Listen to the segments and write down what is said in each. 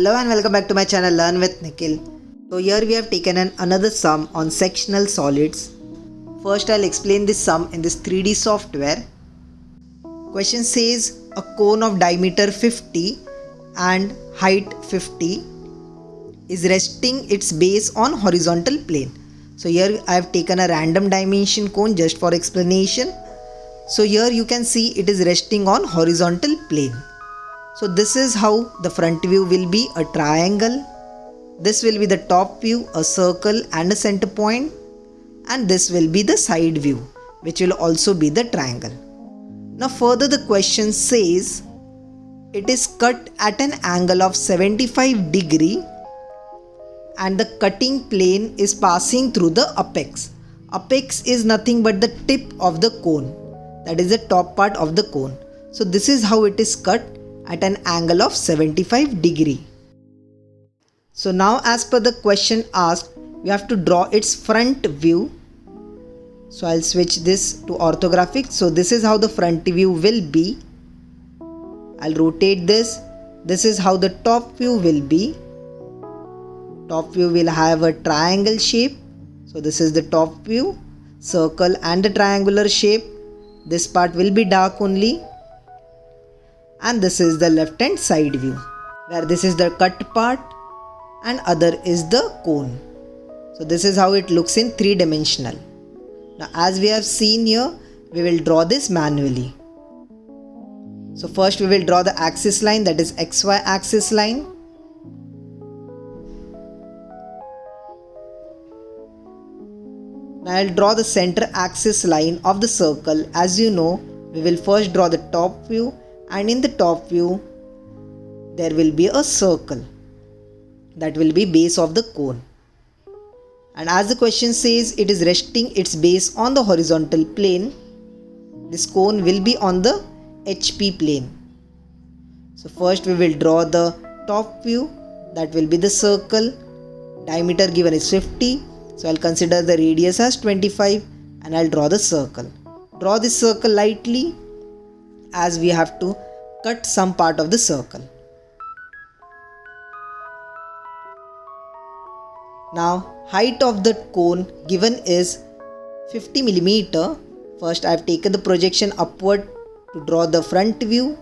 Hello and welcome back to my channel Learn with Nikhil. So here we have taken another sum on sectional solids. First I'll explain this sum in this 3D software. Question says a cone of diameter 50 and height 50 is resting its base on horizontal plane. So here I have taken a random dimension cone just for explanation. So here you can see it is resting on horizontal plane. So this is how the front view will be: a triangle. This will be the top view, a circle and a center point, and this will be the side view, which will also be the triangle. Now further the question says it is cut at an angle of 75 degree and the cutting plane is passing through the apex. Apex is nothing but the tip of the cone, that is the top part of the cone. So this is how it is cut at an angle of 75 degree. So now as per the question asked, we have to draw its front view. So I'll switch this to orthographic. So this is how the front view will be. I'll rotate this. This is how the top view will be. Top view will have a triangle shape. So this is the top view, circle and the triangular shape. This part will be dark only. And this is the left hand side view, where this is the cut part and other is the cone. So this is how it looks in 3-dimensional. Now as we have seen here, we will draw this manually. So first we will draw the axis line, that is XY axis line. Now I'll draw the center axis line of the circle. As you know, we will first draw the top view, and in the top view there will be a circle that will be base of the cone. And as the question says it is resting its base on the horizontal plane, this cone will be on the HP plane. So first we will draw the top view, that will be the circle. Diameter given is 50, so I'll consider the radius as 25 and I'll draw the circle. Draw this circle lightly, as we have to cut some part of the circle. Now height of the cone given is 50 mm. First I have taken the projection upward to draw the front view.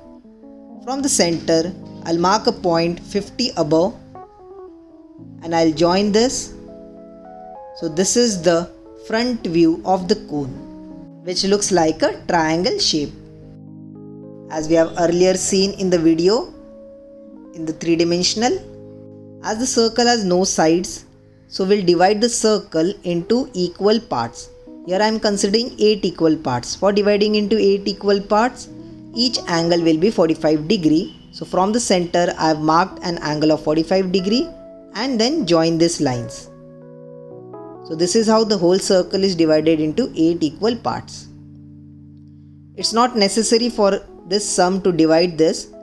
From the center I'll mark a point 50 above and I'll join this. So this is the front view of the cone, which looks like a triangle shape, as we have earlier seen in the video in the 3-dimensional. As the circle has no sides, so we'll divide the circle into equal parts. Here I am considering 8 equal parts. For dividing into 8 equal parts, each angle will be 45 degree. So from the center I have marked an angle of 45 degree and then join these lines. So this is how the whole circle is divided into 8 equal parts. It's not necessary for this sum to divide this,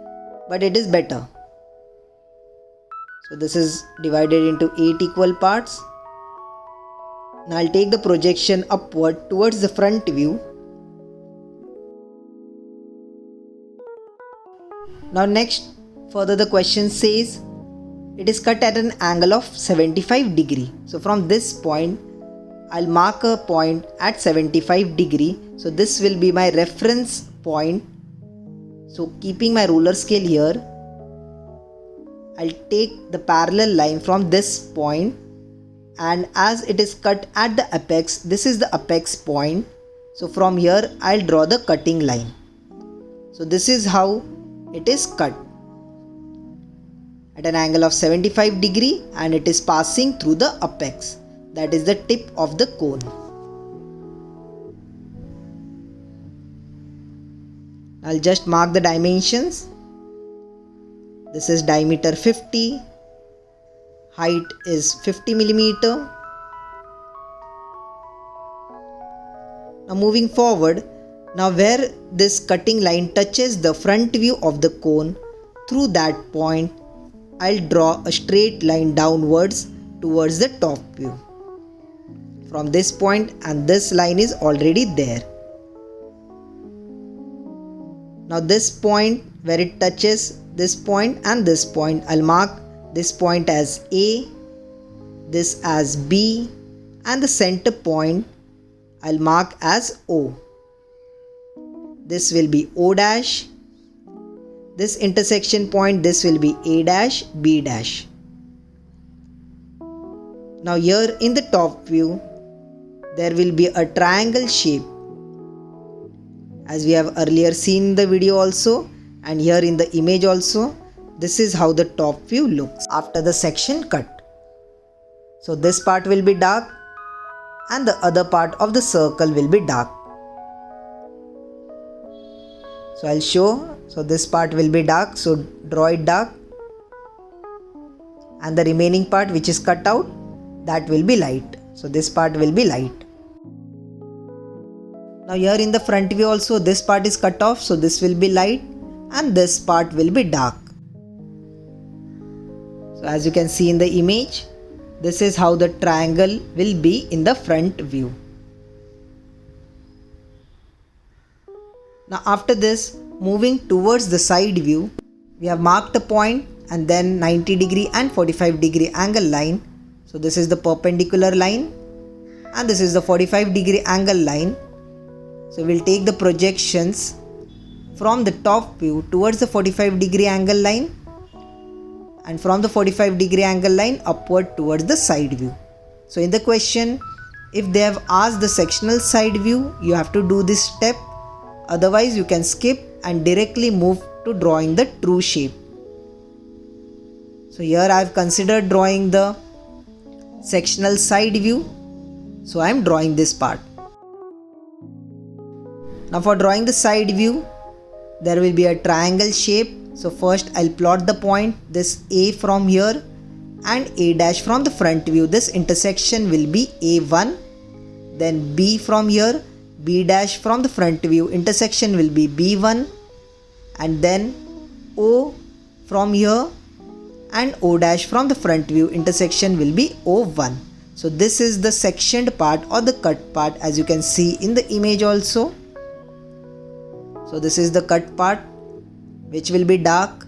but it is better. So this is divided into 8 equal parts. Now I'll take the projection upward towards the front view. Now next, further the question says it is cut at an angle of 75 degree. So from this point I'll mark a point at 75 degree. So this will be my reference point. So keeping my ruler scale here, I'll take the parallel line from this point, and as it is cut at the apex, this is the apex point. So from here I'll draw the cutting line. So this is how it is cut at an angle of 75 degree and it is passing through the apex, that is the tip of the cone. I'll just mark the dimensions. This is diameter 50, height is 50 mm. Now moving forward, now where this cutting line touches the front view of the cone, through that point I'll draw a straight line downwards towards the top view. From this point, and this line is already there. Now this point where it touches this point and this point, I'll mark this point as A, this as B, and the center point I'll mark as O. This will be O dash. This intersection point, this will be A dash, B dash. Now here in the top view, there will be a triangle shape, as we have earlier seen in the video also, and here in the image also. This is how the top view looks after the section cut. So this part will be dark and the other part of the circle will be dark. So I'll show. So this part will be dark, so draw it dark, and the remaining part which is cut out, that will be light. So this part will be light. Now here in the front view also, this part is cut off, so this will be light and this part will be dark. So as you can see in the image, this is how the triangle will be in the front view. Now after this, moving towards the side view, we have marked a point and then 90 degree and 45 degree angle line. So this is the perpendicular line and this is the 45 degree angle line. So we'll take the projections from the top view towards the 45 degree angle line and from the 45 degree angle line upward towards the side view. So in the question, if they have asked the sectional side view, you have to do this step. Otherwise you can skip and directly move to drawing the true shape. So here I have considered drawing the sectional side view. So I am drawing this part. Now for drawing the side view, there will be a triangle shape. So first I'll plot the point, this A from here and A dash from the front view. This intersection will be A1. Then B from here, B dash from the front view, intersection will be B1. And then O from here and O dash from the front view, intersection will be O1. So this is the sectioned part or the cut part, as you can see in the image also. So this is the cut part which will be dark.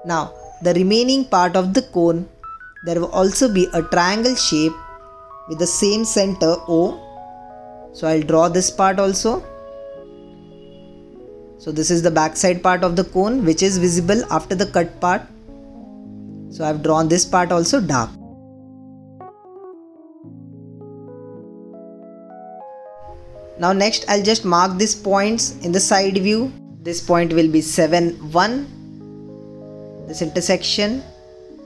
Now the remaining part of the cone, there will also be a triangle shape with the same center O. So I'll draw this part also. So this is the backside part of the cone which is visible after the cut part. So I've drawn this part also dark. Now next I'll just mark these points in the side view. This point will be 7, 1. This intersection,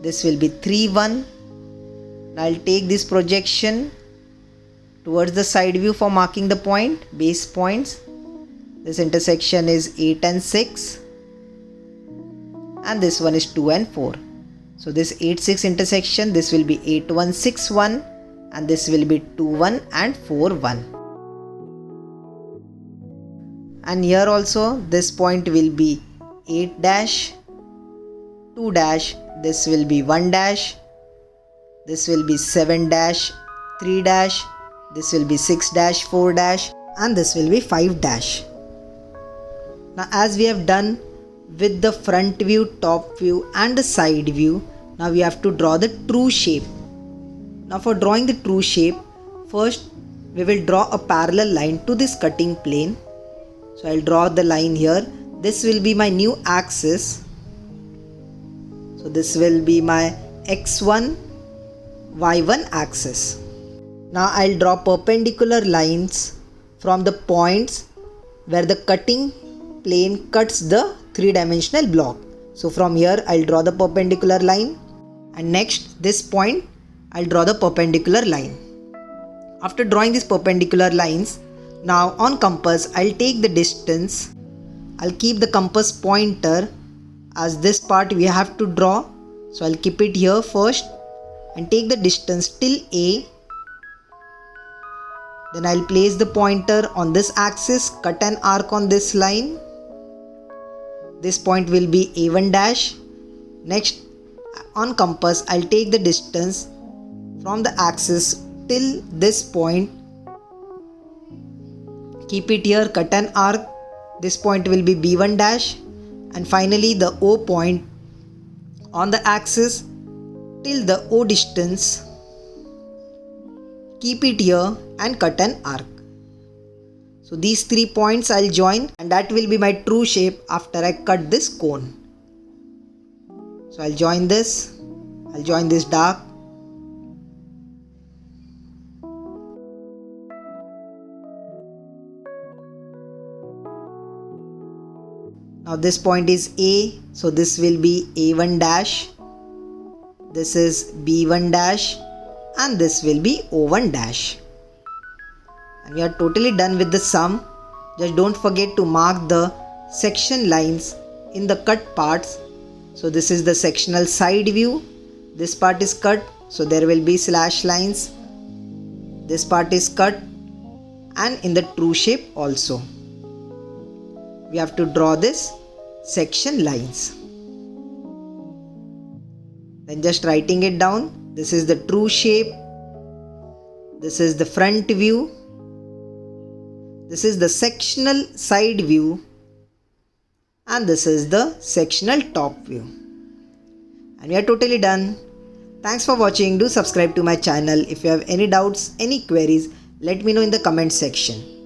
this will be 3, 1. Now I'll take this projection towards the side view for marking the point, base points. This intersection is 8 and 6. And this one is 2 and 4. So this 8, 6 intersection, this will be 8, 1, 6, 1. And this will be 2, 1 and 4, 1. And here also this point will be 8 dash, 2 dash, this will be 1 dash, this will be 7 dash, 3 dash, this will be 6 dash, 4 dash, and this will be 5 dash. Now as we have done with the front view, top view and the side view, now we have to draw the true shape. Now for drawing the true shape, first we will draw a parallel line to this cutting plane. So I'll draw the line here. This will be my new axis. So this will be my x1, y1 axis. Now I'll draw perpendicular lines from the points where the cutting plane cuts the three-dimensional block. So from here I'll draw the perpendicular line, and next this point I'll draw the perpendicular line. After drawing these perpendicular lines, now on compass I'll take the distance. I'll keep the compass pointer as this part we have to draw. So I'll keep it here first and take the distance till A. Then I'll place the pointer on this axis, cut an arc on this line. This point will be A1 dash. Next on compass I'll take the distance from the axis till this point. Keep it here, cut an arc This point will be B1 dash, and finally the O point on the axis till the O distance. Keep it here and cut an arc. So these 3 points I'll join, and that will be my true shape after I cut this cone. So I'll join this dark. Now this point is A, so this will be A1 dash, this is B1 dash, and this will be O1 dash. And we are totally done with the sum. Just don't forget to mark the section lines in the cut parts. So this is the sectional side view. This part is cut, so there will be slash lines. This part is cut, and in the true shape also. We have to draw this section lines. Then just writing it down. This is the true shape. This is the front view. This is the sectional side view, and this is the sectional top view. And we are totally done. Thanks for watching. Do subscribe to my channel. If you have any doubts, any queries, let me know in the comment section.